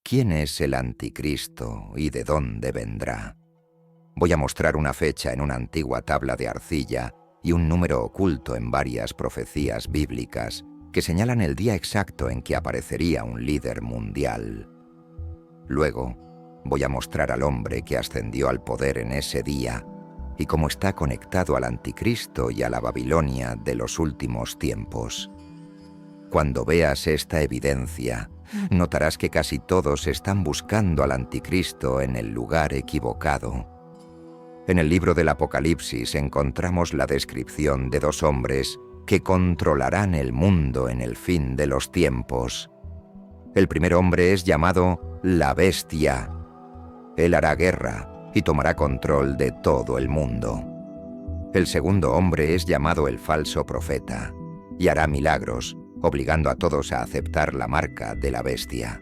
¿Quién es el anticristo y de dónde vendrá? Voy a mostrar una fecha en una antigua tabla de arcilla y un número oculto en varias profecías bíblicas que señalan el día exacto en que aparecería un líder mundial. Luego, voy a mostrar al hombre que ascendió al poder en ese día y cómo está conectado al anticristo y a la Babilonia de los últimos tiempos. Cuando veas esta evidencia, notarás que casi todos están buscando al anticristo en el lugar equivocado. En el libro del Apocalipsis encontramos la descripción de dos hombres que controlarán el mundo en el fin de los tiempos. El primer hombre es llamado la Bestia. Él hará guerra y tomará control de todo el mundo. El segundo hombre es llamado el falso profeta y hará milagros, obligando a todos a aceptar la marca de la bestia.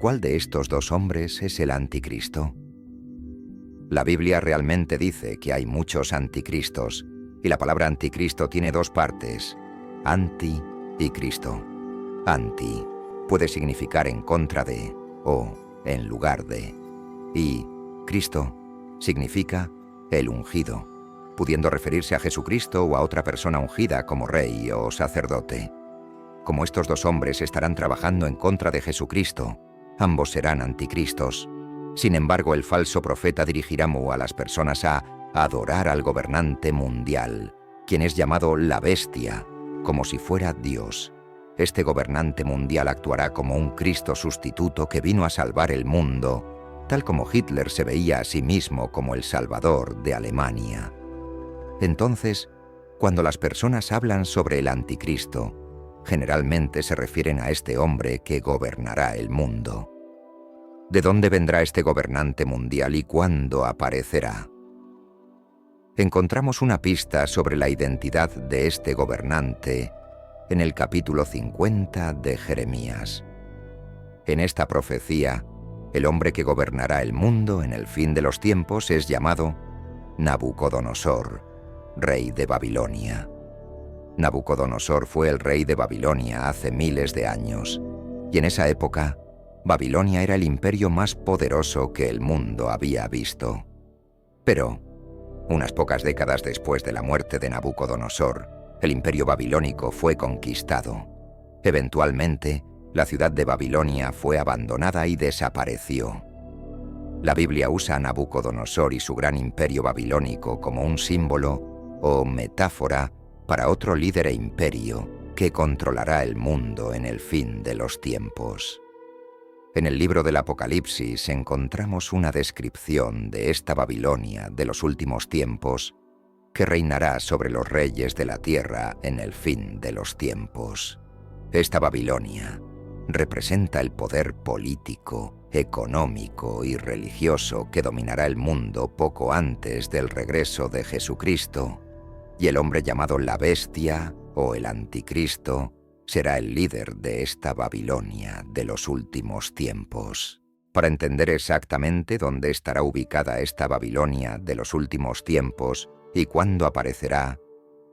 ¿Cuál de estos dos hombres es el anticristo? La Biblia realmente dice que hay muchos anticristos, y la palabra anticristo tiene dos partes, anti y Cristo. Anti puede significar en contra de o en lugar de, y Cristo significa el ungido, pudiendo referirse a Jesucristo o a otra persona ungida como rey o sacerdote. Como estos dos hombres estarán trabajando en contra de Jesucristo, ambos serán anticristos. Sin embargo, el falso profeta dirigirá a las personas a adorar al gobernante mundial, quien es llamado la Bestia, como si fuera Dios. Este gobernante mundial actuará como un Cristo sustituto que vino a salvar el mundo, tal como Hitler se veía a sí mismo como el Salvador de Alemania. Entonces, cuando las personas hablan sobre el anticristo, generalmente se refieren a este hombre que gobernará el mundo. ¿De dónde vendrá este gobernante mundial y cuándo aparecerá? Encontramos una pista sobre la identidad de este gobernante en el capítulo 50 de Jeremías. En esta profecía, el hombre que gobernará el mundo en el fin de los tiempos es llamado Nabucodonosor, rey de Babilonia. Nabucodonosor fue el rey de Babilonia hace miles de años, y en esa época, Babilonia era el imperio más poderoso que el mundo había visto. Pero, unas pocas décadas después de la muerte de Nabucodonosor, el imperio babilónico fue conquistado. Eventualmente, la ciudad de Babilonia fue abandonada y desapareció. La Biblia usa a Nabucodonosor y su gran imperio babilónico como un símbolo o metáfora para otro líder e imperio que controlará el mundo en el fin de los tiempos. En el libro del Apocalipsis encontramos una descripción de esta Babilonia de los últimos tiempos que reinará sobre los reyes de la tierra en el fin de los tiempos. Esta Babilonia representa el poder político, económico y religioso que dominará el mundo poco antes del regreso de Jesucristo, y el hombre llamado la Bestia o el Anticristo será el líder de esta Babilonia de los últimos tiempos. Para entender exactamente dónde estará ubicada esta Babilonia de los últimos tiempos y cuándo aparecerá,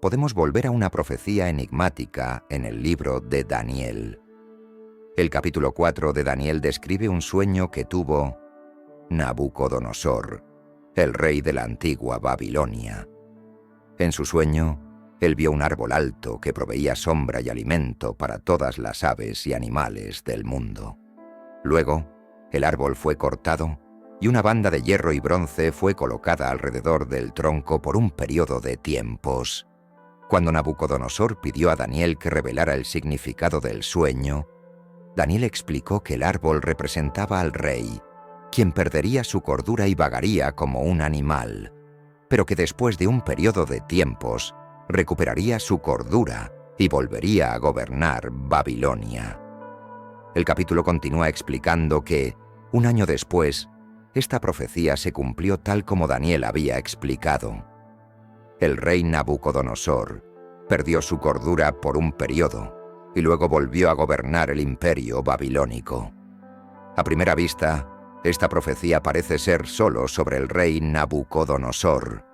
podemos volver a una profecía enigmática en el libro de Daniel. El capítulo 4 de Daniel describe un sueño que tuvo Nabucodonosor, el rey de la antigua Babilonia. En su sueño, él vio un árbol alto que proveía sombra y alimento para todas las aves y animales del mundo. Luego, el árbol fue cortado y una banda de hierro y bronce fue colocada alrededor del tronco por un periodo de tiempos. Cuando Nabucodonosor pidió a Daniel que revelara el significado del sueño, Daniel explicó que el árbol representaba al rey, quien perdería su cordura y vagaría como un animal, pero que después de un periodo de tiempos recuperaría su cordura y volvería a gobernar Babilonia. El capítulo continúa explicando que, un año después, esta profecía se cumplió tal como Daniel había explicado. El rey Nabucodonosor perdió su cordura por un periodo y luego volvió a gobernar el imperio babilónico. A primera vista, esta profecía parece ser solo sobre el rey Nabucodonosor,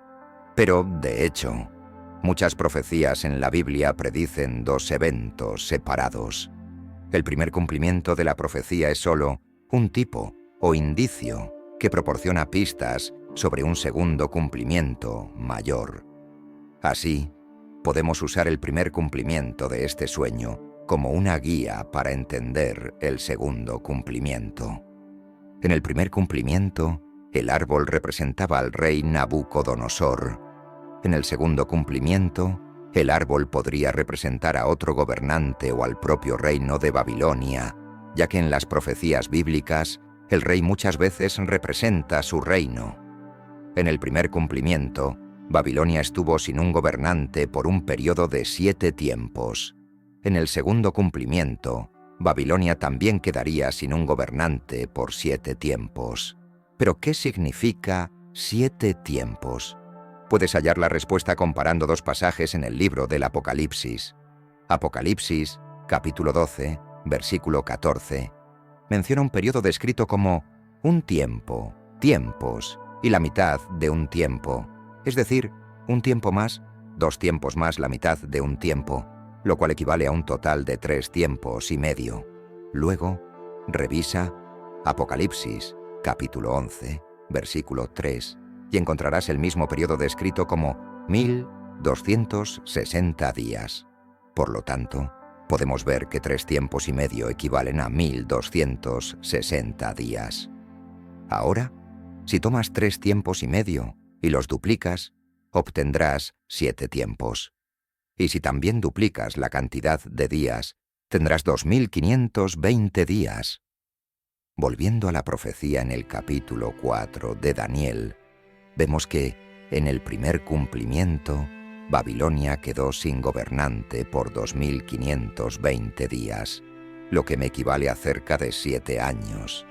pero, de hecho, muchas profecías en la Biblia predicen dos eventos separados. El primer cumplimiento de la profecía es solo un tipo o indicio que proporciona pistas sobre un segundo cumplimiento mayor. Así, podemos usar el primer cumplimiento de este sueño como una guía para entender el segundo cumplimiento. En el primer cumplimiento, el árbol representaba al rey Nabucodonosor. En el segundo cumplimiento, el árbol podría representar a otro gobernante o al propio reino de Babilonia, ya que en las profecías bíblicas, el rey muchas veces representa su reino. En el primer cumplimiento, Babilonia estuvo sin un gobernante por un periodo de 7 tiempos. En el segundo cumplimiento, Babilonia también quedaría sin un gobernante por 7 tiempos. ¿Pero qué significa 7 tiempos? Puedes hallar la respuesta comparando 2 pasajes en el libro del Apocalipsis. Apocalipsis, capítulo 12, versículo 14, menciona un periodo descrito como un tiempo, tiempos y la mitad de un tiempo, es decir, un tiempo más, 2 tiempos más la mitad de un tiempo, lo cual equivale a un total de 3 tiempos y medio. Luego, revisa Apocalipsis, capítulo 11, versículo 3, y encontrarás el mismo periodo descrito como 1260 días. Por lo tanto, podemos ver que 3 tiempos y medio equivalen a 1260 días. Ahora, si tomas 3 tiempos y medio y los duplicas, obtendrás 7 tiempos. Y si también duplicas la cantidad de días, tendrás 2520 días. Volviendo a la profecía en el capítulo 4 de Daniel, vemos que, en el primer cumplimiento, Babilonia quedó sin gobernante por 2520 días, lo que me equivale a cerca de 7 años.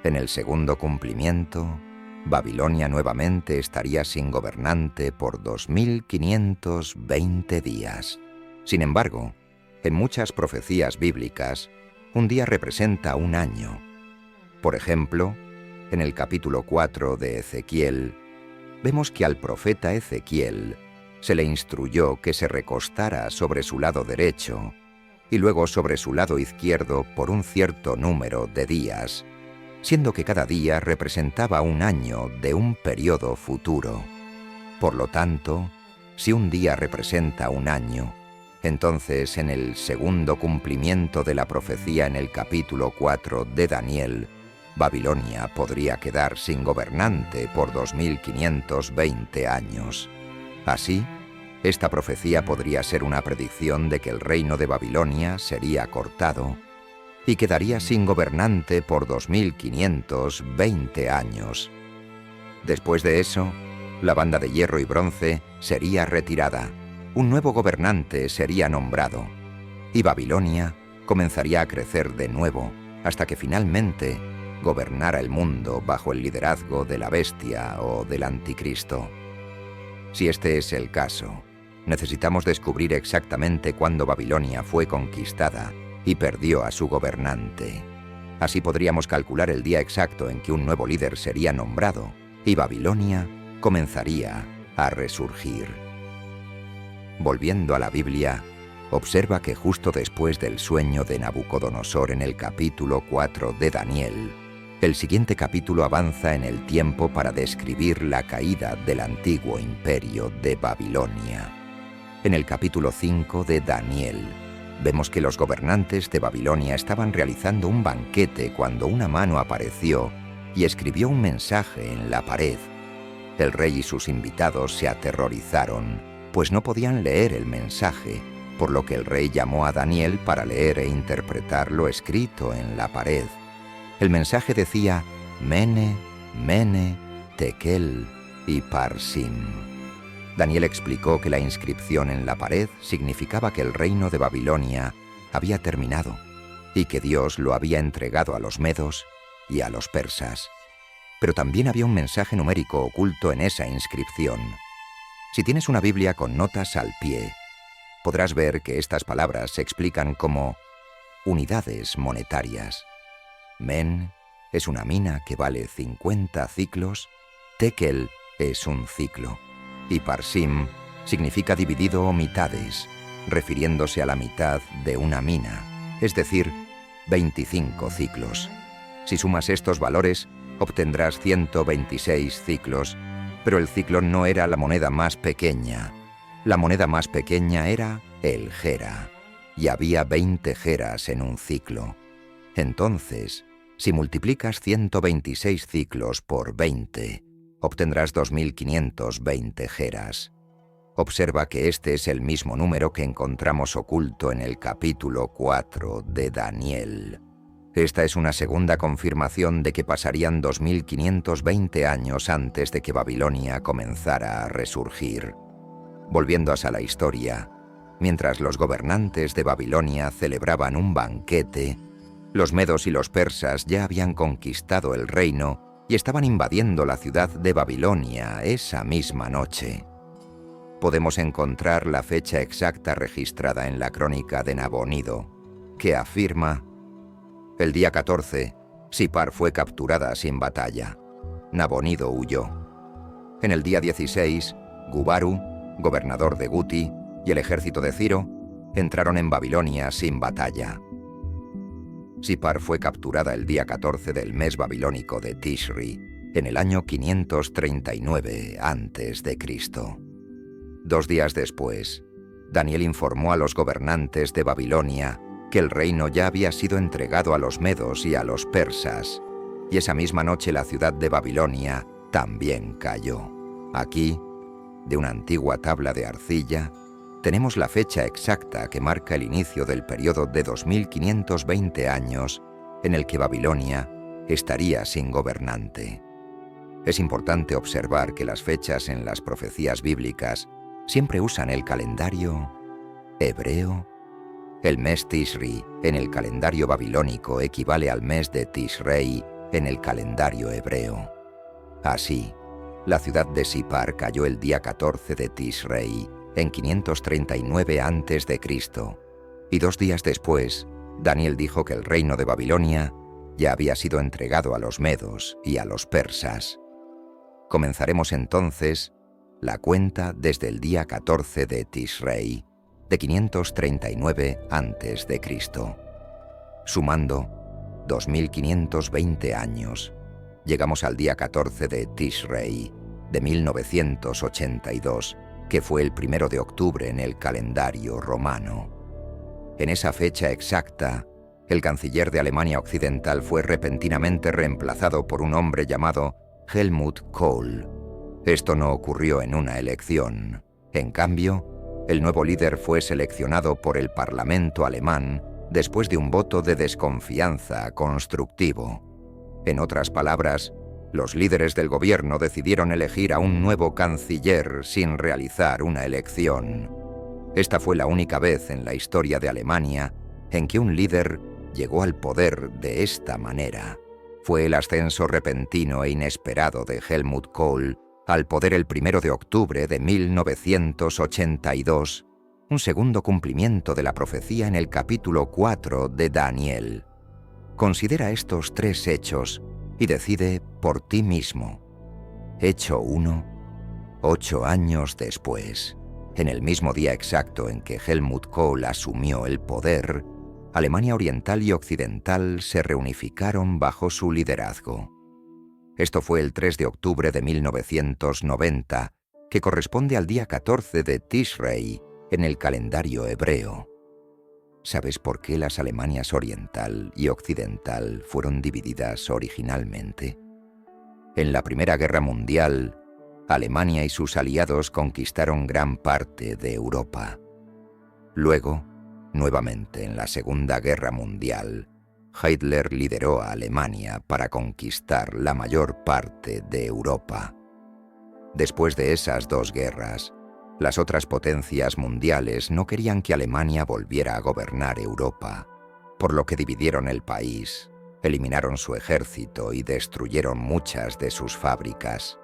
En el segundo cumplimiento, Babilonia nuevamente estaría sin gobernante por 2520 días. Sin embargo, en muchas profecías bíblicas, un día representa un año. Por ejemplo, en el capítulo 4 de Ezequiel, vemos que al profeta Ezequiel se le instruyó que se recostara sobre su lado derecho y luego sobre su lado izquierdo por un cierto número de días, siendo que cada día representaba un año de un periodo futuro. Por lo tanto, si un día representa un año, entonces en el segundo cumplimiento de la profecía en el capítulo 4 de Daniel, Babilonia podría quedar sin gobernante por 2520 años. Así, esta profecía podría ser una predicción de que el reino de Babilonia sería cortado y quedaría sin gobernante por 2520 años. Después de eso, la banda de hierro y bronce sería retirada, un nuevo gobernante sería nombrado, y Babilonia comenzaría a crecer de nuevo hasta que finalmente gobernara el mundo bajo el liderazgo de la bestia o del anticristo. Si este es el caso, necesitamos descubrir exactamente cuándo Babilonia fue conquistada y perdió a su gobernante. Así podríamos calcular el día exacto en que un nuevo líder sería nombrado y Babilonia comenzaría a resurgir. Volviendo a la Biblia, observa que justo después del sueño de Nabucodonosor en el capítulo 4 de Daniel, el siguiente capítulo avanza en el tiempo para describir la caída del antiguo imperio de Babilonia. En el capítulo 5 de Daniel, vemos que los gobernantes de Babilonia estaban realizando un banquete cuando una mano apareció y escribió un mensaje en la pared. El rey y sus invitados se aterrorizaron, pues no podían leer el mensaje, por lo que el rey llamó a Daniel para leer e interpretar lo escrito en la pared. El mensaje decía Mene, Mene, Tekel y Parsim. Daniel explicó que la inscripción en la pared significaba que el reino de Babilonia había terminado y que Dios lo había entregado a los medos y a los persas. Pero también había un mensaje numérico oculto en esa inscripción. Si tienes una Biblia con notas al pie, podrás ver que estas palabras se explican como unidades monetarias. Men es una mina que vale 50 ciclos, Tekel es un ciclo, y Parsim significa dividido o mitades, refiriéndose a la mitad de una mina, es decir, 25 ciclos. Si sumas estos valores, obtendrás 126 ciclos, pero el ciclo no era la moneda más pequeña. La moneda más pequeña era el gera, y había 20 geras en un ciclo. Entonces, si multiplicas 126 ciclos por 20, obtendrás 2520 geras. Observa que este es el mismo número que encontramos oculto en el capítulo 4 de Daniel. Esta es una segunda confirmación de que pasarían 2520 años antes de que Babilonia comenzara a resurgir. Volviendo a la historia, mientras los gobernantes de Babilonia celebraban un banquete, los medos y los persas ya habían conquistado el reino y estaban invadiendo la ciudad de Babilonia esa misma noche. Podemos encontrar la fecha exacta registrada en la crónica de Nabonido, que afirma: el día 14, Sipar fue capturada sin batalla. Nabonido huyó. En el día 16, Gubaru, gobernador de Guti, y el ejército de Ciro entraron en Babilonia sin batalla. Sipar fue capturada el día 14 del mes babilónico de Tishri, en el año 539 a.C. 2 días después, Daniel informó a los gobernantes de Babilonia que el reino ya había sido entregado a los medos y a los persas, y esa misma noche la ciudad de Babilonia también cayó. Aquí, de una antigua tabla de arcilla, tenemos la fecha exacta que marca el inicio del periodo de 2520 años en el que Babilonia estaría sin gobernante. Es importante observar que las fechas en las profecías bíblicas siempre usan el calendario hebreo. El mes Tishri en el calendario babilónico equivale al mes de Tishrei en el calendario hebreo. Así, la ciudad de Sipar cayó el día 14 de Tishrei en 539 a.C., y 2 días después, Daniel dijo que el reino de Babilonia ya había sido entregado a los medos y a los persas. Comenzaremos entonces la cuenta desde el día 14 de Tishrei de 539 a.C., sumando 2520 años. Llegamos al día 14 de Tishrei de 1982, que fue el 1 de octubre en el calendario romano. En esa fecha exacta, el canciller de Alemania Occidental fue repentinamente reemplazado por un hombre llamado Helmut Kohl. Esto no ocurrió en una elección. En cambio, el nuevo líder fue seleccionado por el Parlamento alemán después de un voto de desconfianza constructivo. En otras palabras, los líderes del gobierno decidieron elegir a un nuevo canciller sin realizar una elección. Esta fue la única vez en la historia de Alemania en que un líder llegó al poder de esta manera. Fue el ascenso repentino e inesperado de Helmut Kohl al poder el 1 de octubre de 1982, un segundo cumplimiento de la profecía en el capítulo 4 de Daniel. Considera estos 3 hechos y decide por ti mismo. Hecho 1, 8 años después, en el mismo día exacto en que Helmut Kohl asumió el poder, Alemania Oriental y Occidental se reunificaron bajo su liderazgo. Esto fue el 3 de octubre de 1990, que corresponde al día 14 de Tishrei en el calendario hebreo. ¿Sabes por qué las Alemanias Oriental y Occidental fueron divididas originalmente? En la Primera Guerra Mundial, Alemania y sus aliados conquistaron gran parte de Europa. Luego, nuevamente en la Segunda Guerra Mundial, Hitler lideró a Alemania para conquistar la mayor parte de Europa. Después de esas 2 guerras, las otras potencias mundiales no querían que Alemania volviera a gobernar Europa, por lo que dividieron el país, eliminaron su ejército y destruyeron muchas de sus fábricas.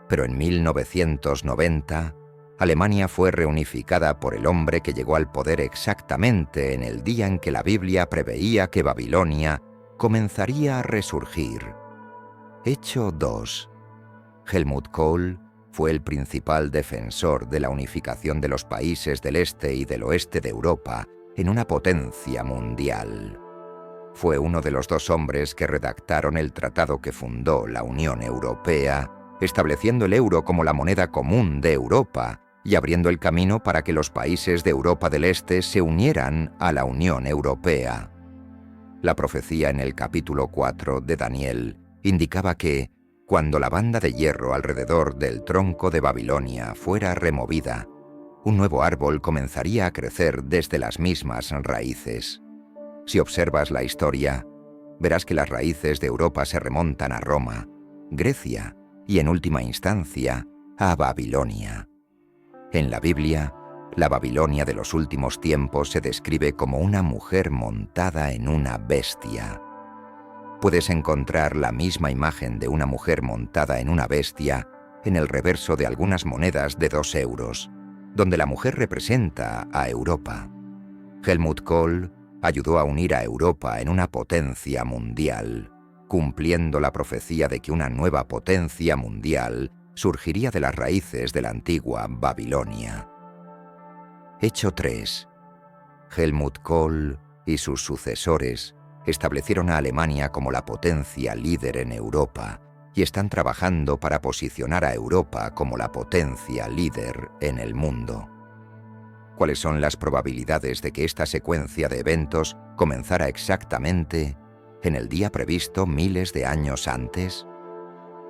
Pero en 1990, Alemania fue reunificada por el hombre que llegó al poder exactamente en el día en que la Biblia preveía que Babilonia comenzaría a resurgir. Hecho 2. Helmut Kohl fue el principal defensor de la unificación de los países del este y del oeste de Europa en una potencia mundial. Fue uno de los dos hombres que redactaron el tratado que fundó la Unión Europea, estableciendo el euro como la moneda común de Europa y abriendo el camino para que los países de Europa del Este se unieran a la Unión Europea. La profecía en el capítulo 4 de Daniel indicaba que, cuando la banda de hierro alrededor del tronco de Babilonia fuera removida, un nuevo árbol comenzaría a crecer desde las mismas raíces. Si observas la historia, verás que las raíces de Europa se remontan a Roma, Grecia y, en última instancia, a Babilonia. En la Biblia, la Babilonia de los últimos tiempos se describe como una mujer montada en una bestia. Puedes encontrar la misma imagen de una mujer montada en una bestia en el reverso de algunas monedas de 2 euros, donde la mujer representa a Europa. Helmut Kohl ayudó a unir a Europa en una potencia mundial, cumpliendo la profecía de que una nueva potencia mundial surgiría de las raíces de la antigua Babilonia. Hecho 3. Helmut Kohl y sus sucesores establecieron a Alemania como la potencia líder en Europa y están trabajando para posicionar a Europa como la potencia líder en el mundo. ¿Cuáles son las probabilidades de que esta secuencia de eventos comenzara exactamente en el día previsto miles de años antes?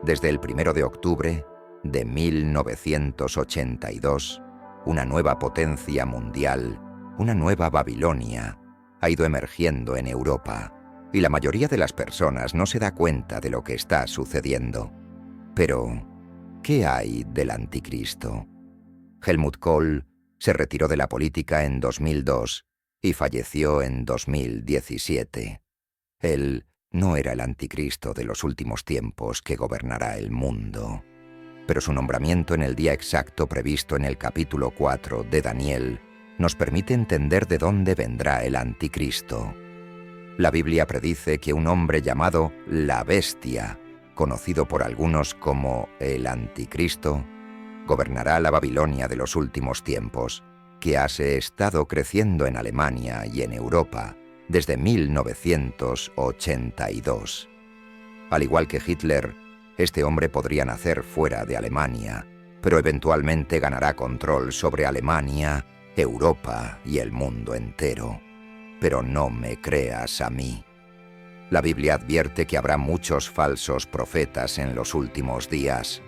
Desde el 1 de octubre de 1982, una nueva potencia mundial, una nueva Babilonia, ha ido emergiendo en Europa, y la mayoría de las personas no se da cuenta de lo que está sucediendo. Pero, ¿qué hay del anticristo? Helmut Kohl se retiró de la política en 2002 y falleció en 2017. Él no era el anticristo de los últimos tiempos que gobernará el mundo, pero su nombramiento en el día exacto previsto en el capítulo 4 de Daniel nos permite entender de dónde vendrá el anticristo. La Biblia predice que un hombre llamado la Bestia, conocido por algunos como el anticristo, gobernará la Babilonia de los últimos tiempos, que ha estado creciendo en Alemania y en Europa desde 1982. Al igual que Hitler, este hombre podría nacer fuera de Alemania, pero eventualmente ganará control sobre Alemania, Europa y el mundo entero. Pero no me creas a mí. La Biblia advierte que habrá muchos falsos profetas en los últimos días.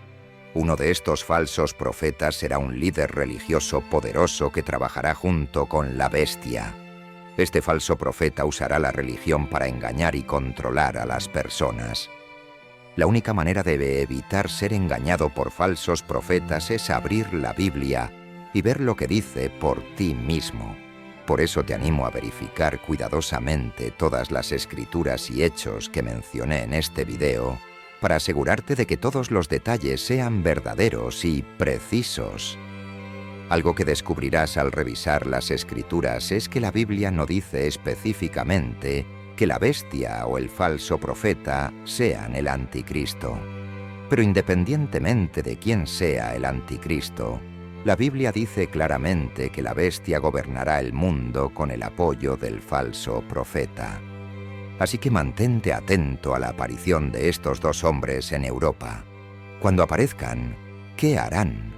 Uno de estos falsos profetas será un líder religioso poderoso que trabajará junto con la bestia. Este falso profeta usará la religión para engañar y controlar a las personas. La única manera de evitar ser engañado por falsos profetas es abrir la Biblia y ver lo que dice por ti mismo. Por eso te animo a verificar cuidadosamente todas las escrituras y hechos que mencioné en este video para asegurarte de que todos los detalles sean verdaderos y precisos. Algo que descubrirás al revisar las escrituras es que la Biblia no dice específicamente que la bestia o el falso profeta sean el anticristo. Pero independientemente de quién sea el anticristo, la Biblia dice claramente que la bestia gobernará el mundo con el apoyo del falso profeta. Así que mantente atento a la aparición de estos dos hombres en Europa. Cuando aparezcan, ¿qué harán?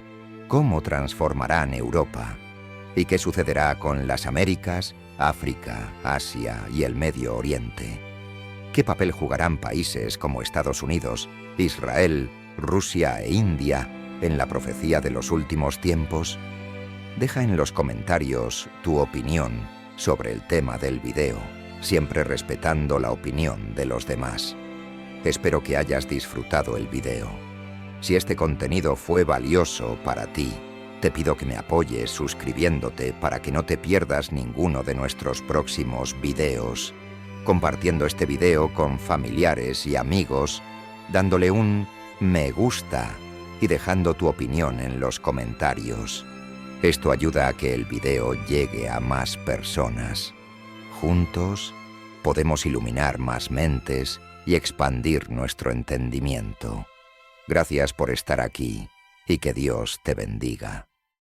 ¿Cómo transformarán Europa? ¿Y qué sucederá con las Américas, África, Asia y el Medio Oriente? ¿Qué papel jugarán países como Estados Unidos, Israel, Rusia e India en la profecía de los últimos tiempos? Deja en los comentarios tu opinión sobre el tema del video, siempre respetando la opinión de los demás. Espero que hayas disfrutado el video. Si este contenido fue valioso para ti, te pido que me apoyes suscribiéndote para que no te pierdas ninguno de nuestros próximos videos, compartiendo este video con familiares y amigos, dándole un me gusta y dejando tu opinión en los comentarios. Esto ayuda a que el video llegue a más personas. Juntos podemos iluminar más mentes y expandir nuestro entendimiento. Gracias por estar aquí y que Dios te bendiga.